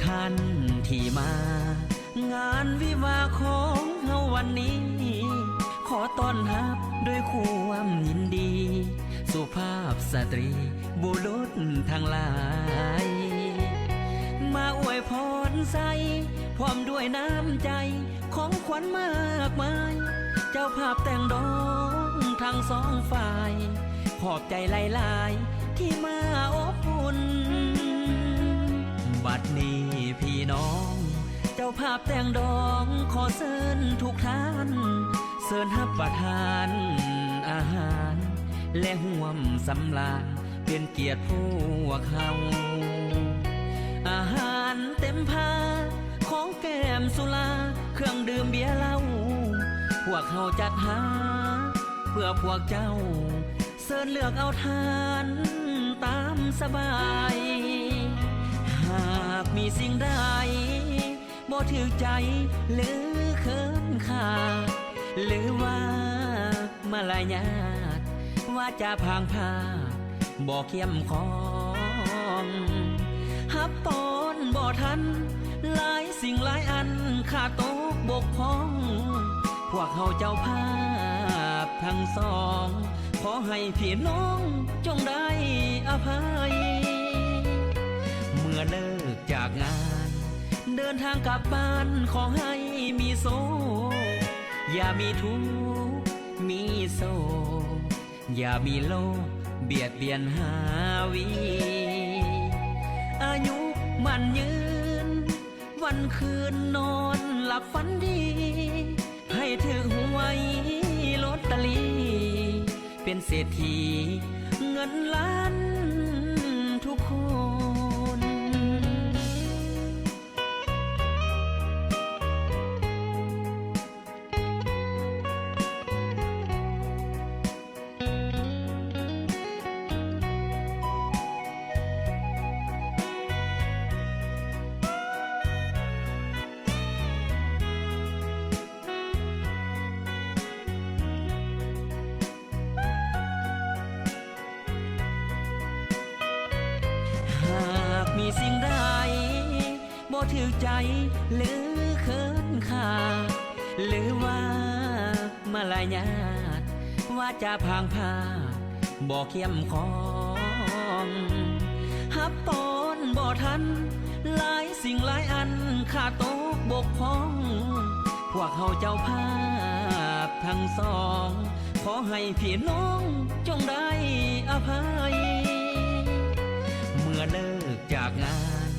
ท่านที่มางานวิวาของเฮาวันนี้ ขอต้อนรับด้วยความยินดีสุภาพสตรีบุรุษทั้งหลายมาอวยพรใส่พร้อมด้วยน้ำใจของขวัญมากมายเจ้าภาพแต่งดองทั้งสองฝ่ายขอบใจหลายๆที่มาอบอุ่นบัดนี้พี่น้องเจ้าภาพแต่งดองขอเชิญทุกท่านเชิญรับประทานอาหารและห่วมสำราญเป็นเกียรติพวกเขาอาหารเต็มพาของแก้มสุราเครื่องดื่มเบียร์เหล้าพวกเขาจัดหาเพื่อพวกเจ้าเชิญเลือกเอาทานตามสบายหากมีสิ่งใดบ่ถึกใจหรือเขินขาดหรือว่ามารยาทว่าจะพางพาบ่เข้มของฮับปอนบ่ทันหลายสิ่งหลายอันขาดตกบกพร่องพวกเขาเจ้าภาพทั้งสองขอให้พี่น้องจงได้อภัยเมื่อเลิกจากงานเดินทางกลับบ้านขอให้มีโซอย่ามีทุกข์มีโซอย่ามีโลกเบียดเบียนหาวีอายุมันยืนวันคืนนอนหลับฝันดีให้ถือหวยลอตเตอรี่เป็นเศรษฐีเงินล้านทุกคนมีสิ่งใดบ่ถึกใจหรือเขินขาดหรือว่ามารยาทว่าจะพางพาบ่เข้มของฮับปอนบ่ทันหลายสิ่งหลายอันขาดตกบกพร่องพวกเขาเจ้าภาพทั้งสองขอให้พี่น้องจงได้อภัยเมื่อเลิกจากงาน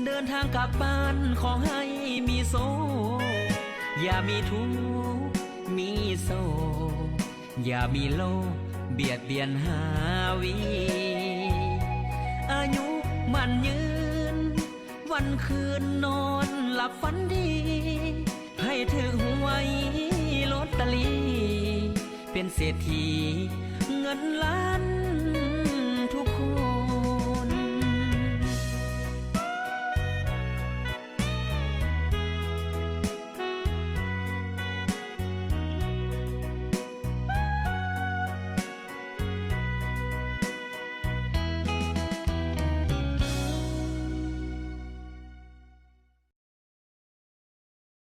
เดินทางกลับบ้านขอให้มีโซอย่ามีทุกข์มีโซอย่ามีโลกเบียดเบียนหาวีอายุมันยืนวันคืนนอนหลับฝันดีให้ถือหวยลอตเตอรี่เป็นเศรษฐีเงินล้าน